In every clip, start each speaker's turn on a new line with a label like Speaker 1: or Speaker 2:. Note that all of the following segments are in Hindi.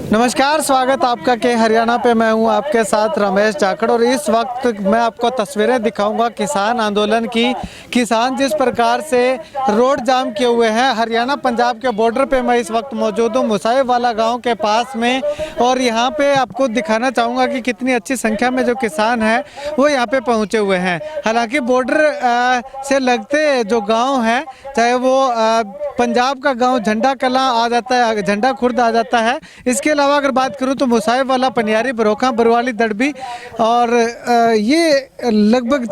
Speaker 1: नमस्कार, स्वागत आपका के हरियाणा पे। मैं हूं आपके साथ रमेश जाखड़ और इस वक्त मैं आपको तस्वीरें दिखाऊंगा किसान आंदोलन की। किसान जिस प्रकार से रोड जाम किए हुए हैं हरियाणा पंजाब के बॉर्डर पे मैं इस वक्त मौजूद हूं मुसाहिबवाला गांव के पास में, और यहां पे आपको दिखाना चाहूँगा कि कितनी अच्छी संख्या में जो किसान हैं वो यहाँ पे पहुँचे हुए हैं। हालाँकि बॉर्डर से लगते जो गाँव हैं, चाहे वो पंजाब का गाँव झंडा कलां आ जाता है, झंडा खुर्द आ जाता है, इसके अलावा अगर बात करूं तो मुसाहिबवाला, पनियारी, बरोखा, बरवाली, दड़बी और ये लगभग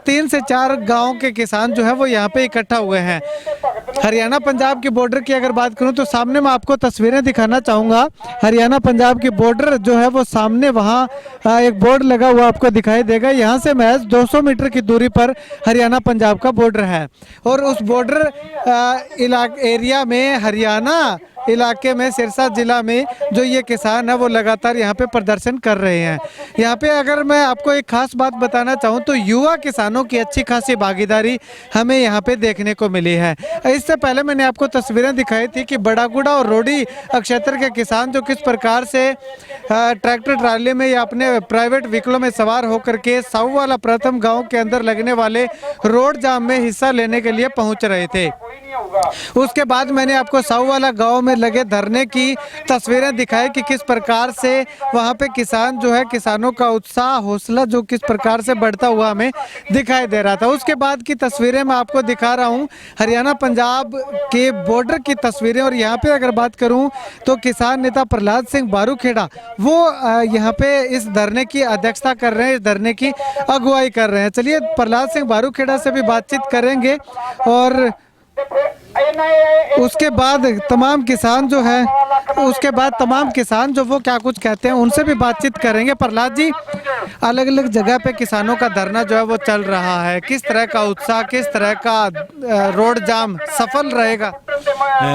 Speaker 1: 3 से 4 गांव के किसान जो है वो यहाँ पे इकट्ठा हुए हैं। हरियाणा पंजाब के बॉर्डर की अगर बात करूं तो सामने मैं आपको तस्वीरें दिखाना चाहूँगा। हरियाणा पंजाब की बॉर्डर जो है वो सामने वहाँ एक बोर्ड लगा हुआ आपको दिखाई देगा। यहाँ से महज 200 मीटर की दूरी पर हरियाणा पंजाब का बॉर्डर है और उस बॉर्डर एरिया में हरियाणा इलाके में सिरसा जिला में जो ये किसान है वो लगातार यहाँ पे प्रदर्शन कर रहे हैं। यहाँ पे अगर मैं आपको एक खास बात बताना चाहूँ तो युवा किसानों की अच्छी खासी भागीदारी हमें यहाँ पे देखने को मिली है। इससे पहले मैंने आपको तस्वीरें दिखाई थी कि बड़ागुड़ा और रोडी क्षेत्र के किसान जो किस प्रकार से ट्रैक्टर ट्राली में या अपने प्राइवेट व्हीकलों में सवार होकर के साहूवाला प्रथम गाँव के अंदर लगने वाले रोड जाम में हिस्सा लेने के लिए पहुँच रहे थे। उसके बाद मैंने आपको साहूवाला गांव में लगे धरने की तस्वीरें दिखाई कि किस प्रकार से वहां पे किसान जो है, किसानों का उत्साह, हौसला जो किस प्रकार से बढ़ता हुआ हमें दिखाई दे रहा था। उसके बाद की तस्वीरें मैं आपको दिखा रहा हूं हरियाणा पंजाब के बॉर्डर की तस्वीरें। और यहाँ पे अगर बात करूं तो किसान नेता प्रहलाद सिंह बारूखेड़ा वो यहाँ पे इस धरने की अध्यक्षता कर रहे हैं, इस धरने की अगुवाई कर रहे हैं। चलिए प्रहलाद सिंह बारूखेड़ा से भी बातचीत करेंगे और उसके बाद तमाम किसान जो वो क्या कुछ कहते हैं उनसे भी बातचीत करेंगे। प्रहलाद जी, अलग अलग जगह पे किसानों का धरना जो है वो चल रहा है, किस तरह का उत्साह, किस तरह का रोड जाम सफल रहेगा?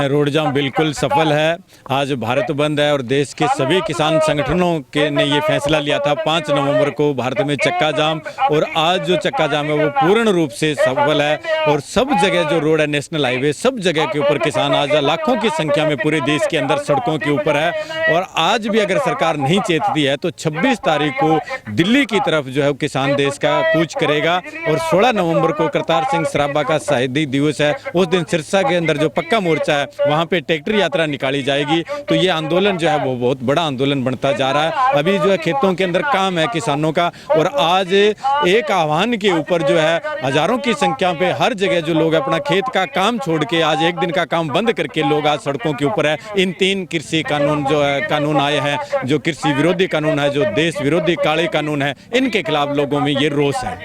Speaker 2: रोड जाम बिल्कुल सफल है। आज भारत बंद है और देश के सभी किसान संगठनों के ने ये फैसला लिया था 5 नवंबर को भारत में चक्का जाम, और आज जो चक्का जाम है वो पूर्ण रूप से सफल है। और सब जगह जो रोड है, नेशनल हाईवे, सब जगह के ऊपर किसान आज लाखों की संख्या में पूरे देश के अंदर सड़कों के ऊपर है। और आज भी अगर सरकार नहीं चेतती है तो 26 तारीख को दिल्ली की तरफ जो है किसान देश का कूच करेगा। और 16 नवंबर को करतार सिंह सराभा का शहीदी दिवस है। उस दिन सिरसा के अंदर जो पक्का मोर्चा है वहाँ पे ट्रैक्टर यात्रा निकाली जाएगी। तो ये आंदोलन जो है वो बहुत बड़ा आंदोलन बनता जा रहा है। अभी जो है खेतों के अंदर काम है किसानों का, और आज एक आह्वान के ऊपर जो है हजारों की संख्या पे हर जगह जो लोग अपना खेत का काम छोड़ के आज एक दिन का काम बंद करके लोग आज सड़कों के ऊपर है। इन 3 कृषि कानून जो है कानून आए हैं, जो कृषि विरोधी कानून है, जो देश विरोधी काले कानून है, इनके खिलाफ लोगों में ये रोष है।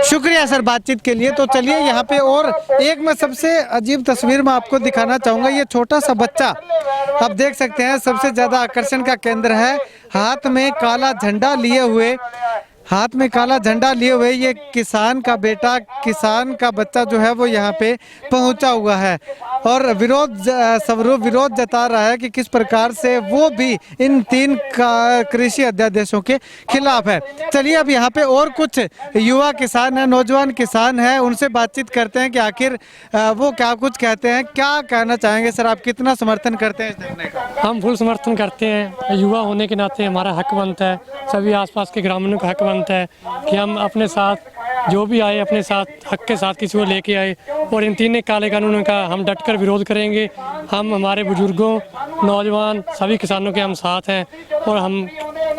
Speaker 1: शुक्रिया सर बातचीत के लिए। तो चलिए यहाँ पे और एक मैं सबसे अजीब तस्वीर में आपको दिखाना चाहूंगा। ये छोटा सा बच्चा आप देख सकते हैं सबसे ज्यादा आकर्षण का केंद्र है। हाथ में काला झंडा लिए हुए ये किसान का बेटा, किसान का बच्चा जो है वो यहाँ पे पहुंचा हुआ है और विरोध जता रहा है कि किस प्रकार से वो भी इन 3 कृषि अध्यादेशों के खिलाफ है। चलिए अब यहाँ पे और कुछ युवा किसान हैं, नौजवान किसान हैं, उनसे बातचीत करते हैं कि आखिर वो क्या कुछ कहते हैं, क्या कहना चाहेंगे। सर, आप कितना समर्थन करते हैं इस धरने का?
Speaker 3: हम फुल समर्थन करते हैं। युवा होने के नाते हमारा हक बनता है, सभी आसपास के ग्रामीणों का हक बनता है कि हम अपने साथ जो भी आए अपने साथ हक के साथ किसी को लेके आए। और इन 3 काले कानूनों का हम डटकर विरोध करेंगे। हम हमारे बुजुर्गों, नौजवान, सभी किसानों के हम साथ हैं और हम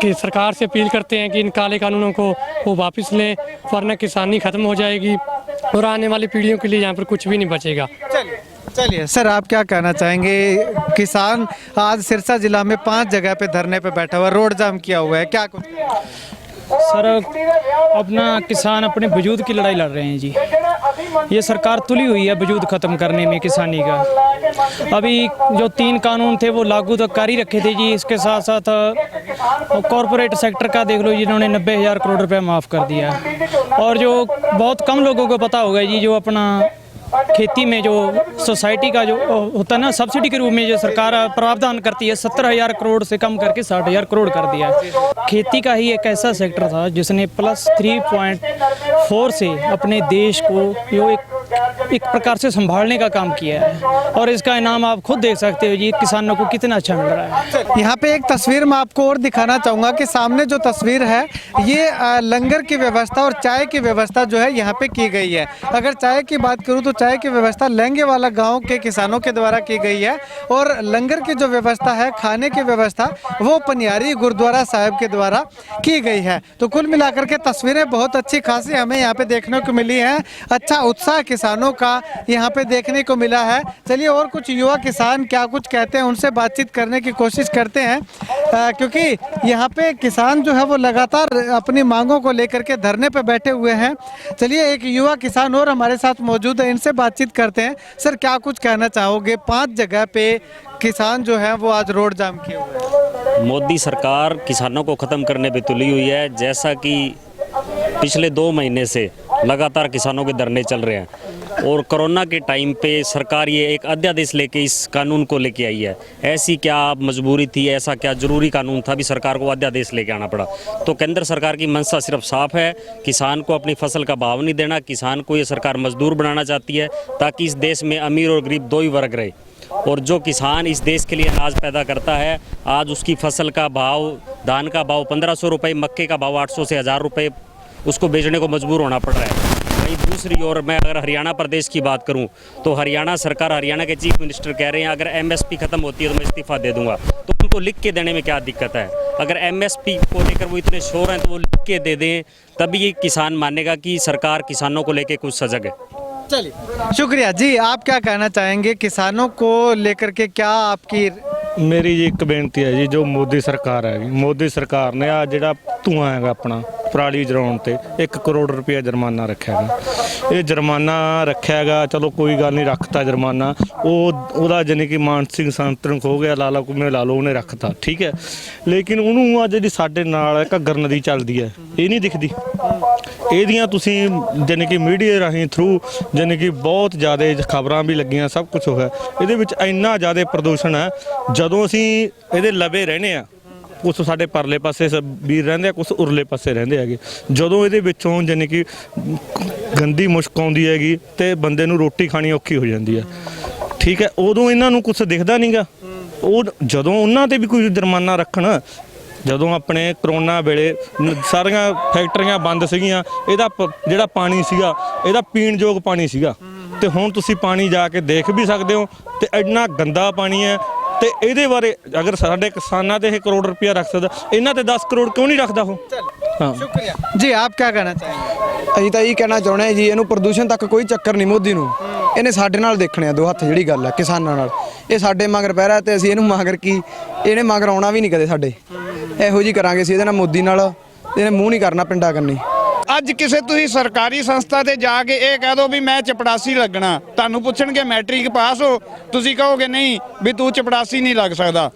Speaker 3: कि सरकार से अपील करते हैं कि इन काले कानूनों को वो वापस लें, वरना किसानी खत्म हो जाएगी और आने वाली पीढ़ियों के लिए यहाँ पर कुछ भी नहीं बचेगा।
Speaker 1: चलिए सर, आप क्या कहना चाहेंगे? किसान आज सिरसा जिला में 5 जगह पे धरने पे बैठा हुआ, रोड जाम किया हुआ है, क्या कुछ?
Speaker 4: सर, अपना किसान अपने वजूद की लड़ाई लड़ रहे हैं जी। ये सरकार तुली हुई है वजूद ख़त्म करने में किसानी का। अभी जो 3 कानून थे वो लागू तो कर ही रखे थे जी। इसके साथ साथ कॉरपोरेट सेक्टर का देख लो, जिन्होंने 90,000 करोड़ रुपए माफ़ कर दिया। और जो बहुत कम लोगों को पता होगा जी, जो अपना खेती में जो सोसाइटी का जो होता है ना, सब्सिडी के रूप में जो सरकार प्रावधान करती है, 70,000 करोड़ से कम करके 60,000 करोड़ कर दिया है। खेती का ही एक ऐसा सेक्टर था जिसने +3.4 से अपने देश को जो एक एक प्रकार से संभालने का काम किया है, और इसका इनाम आप खुद देख सकते हो जी, किसानों को कितना अच्छा मिल रहा है।
Speaker 1: यहाँ पे एक तस्वीर मैं आपको और दिखाना चाहूँगा कि सामने जो तस्वीर है ये लंगर की व्यवस्था और चाय की व्यवस्था जो है यहाँ पे की गई है। अगर चाय की बात करूँ तो चाय की व्यवस्था लहंगे वाला गांव के किसानों के द्वारा की गई है, और लंगर की जो व्यवस्था है, खाने की व्यवस्था, वो पनियारी गुरुद्वारा साहिब के द्वारा की गई है। तो कुल मिलाकर के तस्वीरें बहुत अच्छी खासी हमें यहाँ पे देखने को मिली है। अच्छा उत्साह किसानों का यहाँ पे देखने को मिला है। चलिए और कुछ युवा किसान क्या कुछ कहते हैं उनसे बातचीत करने की कोशिश करते हैं, क्योंकि यहाँ पे किसान जो है वो लगातार अपनी मांगों को लेकर के धरने पे बैठे हुए हैं। चलिए एक युवा किसान और हमारे साथ मौजूद है, इनसे बातचीत करते हैं। सर क्या कुछ कहना चाहोगे? 5 जगह पे किसान जो है वो आज रोड जाम किए हुए हैं।
Speaker 5: मोदी सरकार किसानों को ख़त्म करने पे तुली हुई है। जैसा कि पिछले 2 महीने से लगातार किसानों के धरने चल रहे हैं, और कोरोना के टाइम पे सरकार ये एक अध्यादेश लेके इस कानून को लेके आई है। ऐसी क्या मजबूरी थी, ऐसा क्या ज़रूरी कानून था भी सरकार को अध्यादेश लेके आना पड़ा? तो केंद्र सरकार की मंशा सिर्फ साफ है, किसान को अपनी फसल का भाव नहीं देना। किसान को ये सरकार मजदूर बनाना चाहती है ताकि इस देश में अमीर और गरीब 2 ही वर्ग रहे। और जो किसान इस देश के लिए अनाज पैदा करता है, आज उसकी फसल का भाव, धान का भाव 1500 रुपये, मक्के का भाव 800 से 1000 रुपये उसको बेचने को मजबूर होना पड़ रहा है। वहीं दूसरी ओर मैं अगर हरियाणा प्रदेश की बात करूं तो हरियाणा सरकार, हरियाणा के चीफ मिनिस्टर कह रहे हैं अगर एमएसपी खत्म होती है तो मैं इस्तीफा दे दूंगा। तो उनको लिख के देने में क्या दिक्कत है? अगर एमएसपी को लेकर वो इतने शोर हैं तो वो लिख के दे दें, तभी ये किसान मानेगा कि सरकार किसानों को लेकर कुछ सजग है।
Speaker 1: चलिए शुक्रिया जी। आप क्या कहना चाहेंगे किसानों को लेकर के? क्या आपकी
Speaker 6: मेरी जी एक बेनती है जी, जो मोदी सरकार है, मोदी सरकार ने आ ਜਿਹੜਾ ਧੂਆਂ ਹੈਗਾ ਆਪਣਾ ਪਰਾਲੀ ਜਲਾਉਣ ਤੇ 1 ਕਰੋੜ ਰੁਪਏ ਜੁਰਮਾਨਾ ਰੱਖਿਆ ਹੈਗਾ। ਇਹ ਜੁਰਮਾਨਾ ਰੱਖਿਆ ਹੈਗਾ, ਚਲੋ ਕੋਈ ਗੱਲ ਨਹੀਂ, ਰੱਖਤਾ ਜੁਰਮਾਨਾ, ਉਹਦਾ ਜਾਨੀ ਕਿ ਮਾਨਸਿਕ ਸੰਤੁਲਨ ਖੋ ਗਿਆ, ਲਾ ਲਓ ਕਿਵੇਂ ਲਾ ਲਓ, ਉਹਨੇ ਰੱਖਤਾ, ਠੀਕ ਹੈ। ਲੇਕਿਨ ਉਹਨੂੰ ਅੱਜ ਜਿਹੜੀ ਸਾਡੇ ਨਾਲ ਘੱਗਰ ਨਦੀ ਚੱਲਦੀ ਹੈ ਇਹ ਨਹੀਂ ਦਿਖਦੀ। ਇਹਦੀਆਂ ਤੁਸੀਂ ਜਾਨੀ ਕਿ ਮੀਡੀਆ ਰਾਹੀਂ ਥਰੂ ਜਾਨੀ ਕਿ ਬਹੁਤ ਜ਼ਿਆਦਾ ਖਬਰਾਂ ਵੀ ਲੱਗੀਆਂ, ਸਭ ਕੁਝ ਹੋਇਆ। ਇਹਦੇ ਵਿੱਚ ਇੰਨਾ ਜ਼ਿਆਦਾ ਪ੍ਰਦੂਸ਼ਣ ਹੈ, ਜਦੋਂ ਅਸੀਂ ਇਹਦੇ ਲਵੇ ਰਹਿੰਦੇ ਆ, ਕੁਛ ਸਾਡੇ ਪਰਲੇ ਪਾਸੇ ਵੀਰ ਰਹਿੰਦੇ ਆ, ਕੁਛ ਉਰਲੇ ਪਾਸੇ ਰਹਿੰਦੇ ਹੈਗੇ। ਜਦੋਂ ਇਹਦੇ ਵਿੱਚੋਂ ਜਾਨੀ ਕਿ ਗੰਦੀ ਮੁਸ਼ਕ ਆਉਂਦੀ ਹੈਗੀ ਤੇ ਬੰਦੇ ਨੂੰ ਰੋਟੀ ਖਾਣੀ ਔਖੀ ਹੋ ਜਾਂਦੀ ਹੈ, ਠੀਕ ਹੈ। ਉਦੋਂ ਇਹਨਾਂ ਨੂੰ ਕੁਛ ਦਿਖਦਾ ਨਹੀਂਗਾ। ਉਹ ਜਦੋਂ ਉਹਨਾਂ ਤੇ ਵੀ ਕੋਈ ਜੁਰਮਾਨਾ ਰੱਖਣ, ਜਦੋਂ ਆਪਣੇ ਕਰੋਨਾ ਵੇਲੇ ਸਾਰੀਆਂ ਫੈਕਟਰੀਆਂ ਬੰਦ ਸੀਗੀਆਂ, ਇਹਦਾ ਜਿਹੜਾ ਪਾਣੀ ਸੀਗਾ ਇਹਦਾ ਪੀਣ ਯੋਗ ਪਾਣੀ ਸੀਗਾ, ਤੇ ਹੁਣ ਤੁਸੀਂ ਪਾਣੀ ਜਾ ਕੇ ਦੇਖ ਵੀ ਸਕਦੇ ਹੋ, ਤੇ ਇੰਨਾ ਗੰਦਾ ਪਾਣੀ ਹੈ। ਤੇ ਇਹਦੇ ਬਾਰੇ ਅਗਰ ਸਾਡੇ ਕਿਸਾਨਾਂ ਤੇ ਇਹ ਕਰੋੜ ਰੁਪਇਆ ਰੱਖ ਸਕਦਾ, ਇਹਨਾਂ ਤੇ 10 ਕਰੋੜ ਕਿਉਂ ਨਹੀਂ ਰੱਖਦਾ ਉਹ? ਹਾਂ
Speaker 1: शुक्रिया जी। आप क्या कहना चाहेंगे?
Speaker 7: ਅਸੀਂ ਤਾਂ ਇਹ ਕਹਿਣਾ ਚਾਹੁੰਦੇ ਹਾਂ ਜੀ, ਇਹਨੂੰ ਪ੍ਰਦੂਸ਼ਣ ਤੱਕ ਕੋਈ ਚੱਕਰ ਨਹੀਂ ਮੋਦੀ ਨੂੰ। ਇਹਨੇ ਸਾਡੇ ਨਾਲ ਦੇਖਣੇ ਆ 2 ਹੱਥ, ਜਿਹੜੀ ਗੱਲ ਹੈ ਕਿਸਾਨਾਂ ਨਾਲ। ਇਹ ਸਾਡੇ ਮਗਰ ਪੈ ਰਿਹਾ ਤੇ ਅਸੀਂ ਇਹਨੂੰ ਮਗਰ ਕੀ, ਇਹਨੇ ਮਗਰ ਆਉਣਾ ਵੀ ਨਹੀਂ ਕਦੇ ਸਾਡੇ। ਇਹੋ ਜਿਹੀ ਕਰਾਂਗੇ ਅਸੀਂ ਇਹਦੇ ਨਾਲ ਮੋਦੀ ਨਾਲ, ਇਹਨੇ ਮੂੰਹ ਨਹੀਂ ਕਰਨਾ ਪਿੰਡਾਂ ਕੰਨੀ।
Speaker 8: ਅੱਜ ਕਿਸੇ ਤੁਸੀਂ ਸਰਕਾਰੀ ਸੰਸਥਾ ਤੇ ਜਾ ਕੇ ਇਹ ਕਹਿ ਦੋ ਵੀ ਮੈਂ ਚਪੜਾਸੀ ਲੱਗਣਾ, ਤੁਹਾਨੂੰ ਪੁੱਛਣਗੇ ਮੈਟ੍ਰਿਕ ਪਾਸ ਹੋ, ਤੁਸੀਂ ਕਹੋਗੇ ਨਹੀਂ ਵੀ ਤੂੰ ਚਪੜਾਸੀ ਨਹੀਂ ਲੱਗ ਸਕਦਾ।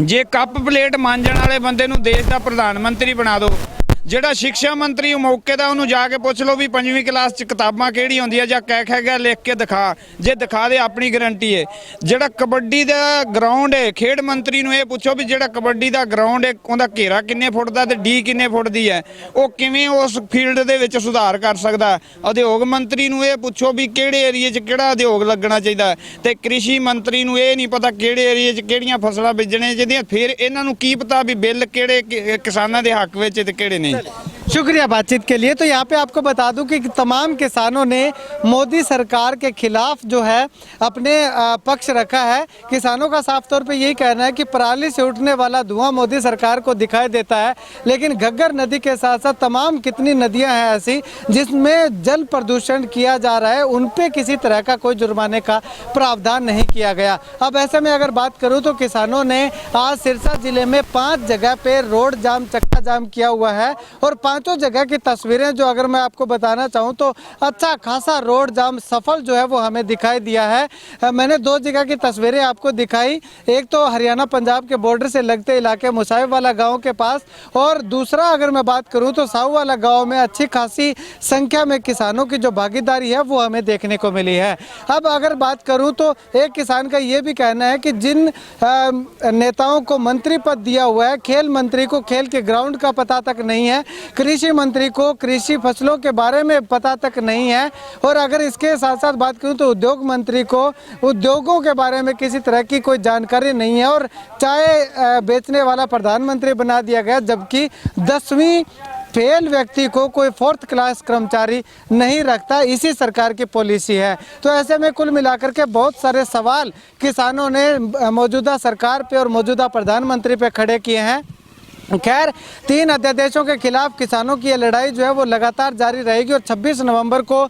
Speaker 8: ਜੇ ਕੱਪ ਪਲੇਟ ਮਾਂਜਣ ਵਾਲੇ ਬੰਦੇ ਨੂੰ ਦੇਸ਼ ਦਾ ਪ੍ਰਧਾਨ ਮੰਤਰੀ ਬਣਾ ਦਿਓ, ਜਿਹੜਾ ਸਿੱਖਿਆ ਮੰਤਰੀ ਮੌਕੇ ਦਾ ਉਹਨੂੰ ਜਾ ਕੇ ਪੁੱਛ ਲਓ ਵੀ 5ਵੀਂ ਕਲਾਸ 'ਚ ਕਿਤਾਬਾਂ ਕਿਹੜੀ ਹੁੰਦੀਆਂ, ਜਾਂ ਕਹਿ ਗਿਆ ਲਿਖ ਕੇ ਦਿਖਾ, ਜੇ ਦਿਖਾ ਦੇ ਆਪਣੀ ਗਰੰਟੀ ਹੈ। ਜਿਹੜਾ ਕਬੱਡੀ ਦਾ ਗਰਾਊਂਡ ਹੈ, ਖੇਡ ਮੰਤਰੀ ਨੂੰ ਇਹ ਪੁੱਛੋ ਵੀ ਜਿਹੜਾ ਕਬੱਡੀ ਦਾ ਗਰਾਊਂਡ ਹੈ ਉਹਦਾ ਘੇਰਾ ਕਿੰਨੇ ਫੁੱਟ ਦਾ ਤੇ ਡੀ ਕਿੰਨੇ ਫੁੱਟ ਦੀ ਹੈ, ਉਹ ਕਿਵੇਂ ਉਸ ਫੀਲਡ ਦੇ ਵਿੱਚ ਸੁਧਾਰ ਕਰ ਸਕਦਾ। ਉਦਯੋਗ ਮੰਤਰੀ ਨੂੰ ਇਹ ਪੁੱਛੋ ਵੀ ਕਿਹੜੇ ਏਰੀਏ 'ਚ ਕਿਹੜਾ ਉਦਯੋਗ ਲੱਗਣਾ ਚਾਹੀਦਾ, ਤੇ ਕ੍ਰਿਸ਼ੀ ਮੰਤਰੀ ਨੂੰ ਇਹ ਨਹੀਂ ਪਤਾ ਕਿਹੜੇ ਏਰੀਏ 'ਚ ਕਿਹੜੀਆਂ ਫਸਲਾਂ ਬੀਜਣੀਆਂ ਚਾਹੀਦੀਆਂ। ਫਿਰ ਇਹਨਾਂ ਨੂੰ ਕੀ ਪਤਾ ਵੀ ਬਿੱਲ ਕਿਹੜੇ ਕਿਸਾਨਾਂ ਦੇ ਹੱਕ ਵਿੱਚ ਤੇ ਕਿਹੜੇ ਨਹੀਂ।
Speaker 1: शुक्रिया बातचीत के लिए। तो यहाँ पे आपको बता दूं कि तमाम किसानों ने मोदी सरकार के खिलाफ जो है अपने पक्ष रखा है। किसानों का साफ तौर पे यही कहना है कि पराली से उठने वाला धुआं मोदी सरकार को दिखाई देता है, लेकिन घग्गर नदी के साथ साथ तमाम कितनी नदियाँ हैं ऐसी जिसमें जल प्रदूषण किया जा रहा है, उन पे किसी तरह का कोई जुर्माने का प्रावधान नहीं किया गया। अब ऐसे में अगर बात करूँ तो किसानों ने आज सिरसा जिले में 5 जगह पे रोड जाम, चक्का जाम किया हुआ है, और 5 जगह की तस्वीरें जो अगर मैं आपको बताना चाहूँ तो अच्छा खासा रोड जाम सफल जो है वो हमें दिखाई दिया है। मैंने 2 जगह की तस्वीरें आपको दिखाई, एक तो हरियाणा पंजाब के बॉर्डर से लगते इलाके मुसाहिब वाला गांव के पास, और दूसरा अगर मैं बात करूं तो साहू वाला गांव में अच्छी खासी संख्या में किसानों की जो भागीदारी है वो हमें देखने को मिली है। अब अगर बात करूं तो एक किसान का ये भी कहना है कि जिन नेताओं को मंत्री पद दिया हुआ है, खेल मंत्री को खेल के ग्राउंड का पता तक नहीं है, कृषि मंत्री को कृषि फसलों के बारे में पता तक नहीं है। और अगर इसके साथ साथ बात करूं तो उद्योग मंत्री को उद्योगों के बारे में किसी तरह की कोई जानकारी नहीं है। और चाय बेचने वाला प्रधानमंत्री बना दिया गया, जबकि 10वीं फेल व्यक्ति को कोई 4th क्लास कर्मचारी नहीं रखता। इसी सरकार की पॉलिसी है। तो ऐसे में कुल मिलाकर के बहुत सारे सवाल किसानों ने मौजूदा सरकार पे और मौजूदा प्रधानमंत्री पे खड़े किए हैं। खैर, 3 अध्यादेशों के खिलाफ किसानों की ये लड़ाई जो है वो लगातार जारी रहेगी और 26 नवंबर को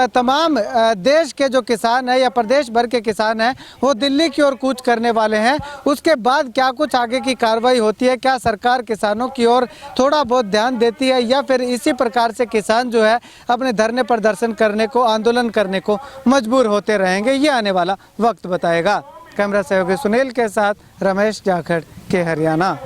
Speaker 1: तमाम देश के जो किसान हैं या प्रदेश भर के किसान हैं वो दिल्ली की ओर कूच करने वाले हैं। उसके बाद क्या कुछ आगे की कार्रवाई होती है, क्या सरकार किसानों की ओर थोड़ा बहुत ध्यान देती है या फिर इसी प्रकार से किसान जो है अपने धरने प्रदर्शन करने को, आंदोलन करने को मजबूर होते रहेंगे, ये आने वाला वक्त बताएगा। कैमरा सहयोगी सुनील के साथ रमेश जाखड़ के हरियाणा।